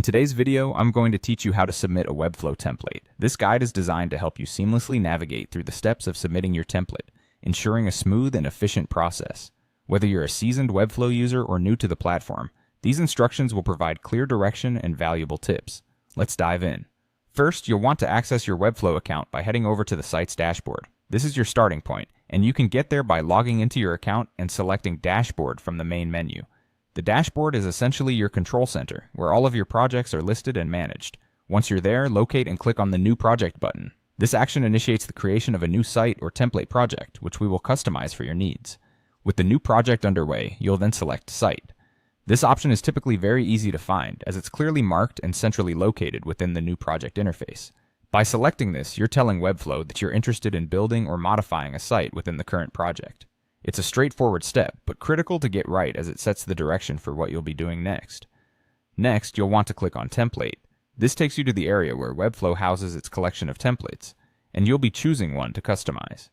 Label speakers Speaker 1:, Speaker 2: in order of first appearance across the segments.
Speaker 1: In today's video, I'm going to teach you how to submit a Webflow template. This guide is designed to help you seamlessly navigate through the steps of submitting your template, ensuring a smooth and efficient process. Whether you're a seasoned Webflow user or new to the platform, these instructions will provide clear direction and valuable tips. Let's dive in. First, you'll want to access your Webflow account by heading over to the site's dashboard. This is your starting point, and you can get there by logging into your account and selecting Dashboard from the main menu. The dashboard is essentially your control center, where all of your projects are listed and managed. Once you're there, locate and click on the New Project button. This action initiates the creation of a new site or template project, which we will customize for your needs. With the new project underway, you'll then select Site. This option is typically very easy to find, as it's clearly marked and centrally located within the new project interface. By selecting this, you're telling Webflow that you're interested in building or modifying a site within the current project. It's a straightforward step, but critical to get right as it sets the direction for what you'll be doing next. Next, you'll want to click on Template. This takes you to the area where Webflow houses its collection of templates, and you'll be choosing one to customize.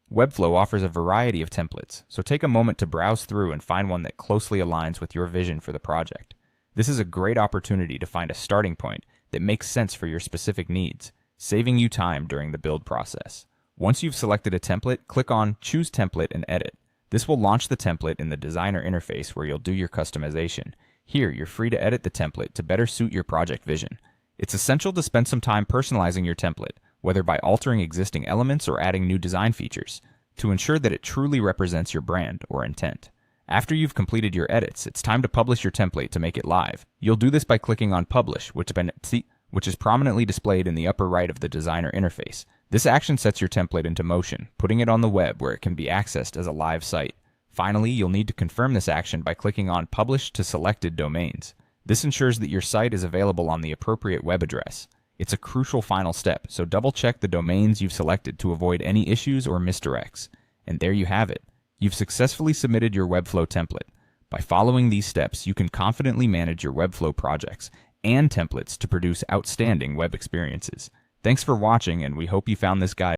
Speaker 1: Webflow offers a variety of templates, so take a moment to browse through and find one that closely aligns with your vision for the project. This is a great opportunity to find a starting point that makes sense for your specific needs, saving you time during the build process. Once you've selected a template, click on Choose Template and Edit. This will launch the template in the designer interface where you'll do your customization. Here, you're free to edit the template to better suit your project vision. It's essential to spend some time personalizing your template, whether by altering existing elements or adding new design features, to ensure that it truly represents your brand or intent. After you've completed your edits, it's time to publish your template to make it live. You'll do this by clicking on Publish, which is prominently displayed in the upper right of the designer interface. This action sets your template into motion, putting it on the web where it can be accessed as a live site. Finally, you'll need to confirm this action by clicking on Publish to selected domains. This ensures that your site is available on the appropriate web address. It's a crucial final step, so double-check the domains you've selected to avoid any issues or misdirects. And there you have it. You've successfully submitted your Webflow template. By following these steps, you can confidently manage your Webflow projects and templates to produce outstanding web experiences. Thanks for watching, and we hope you found this guide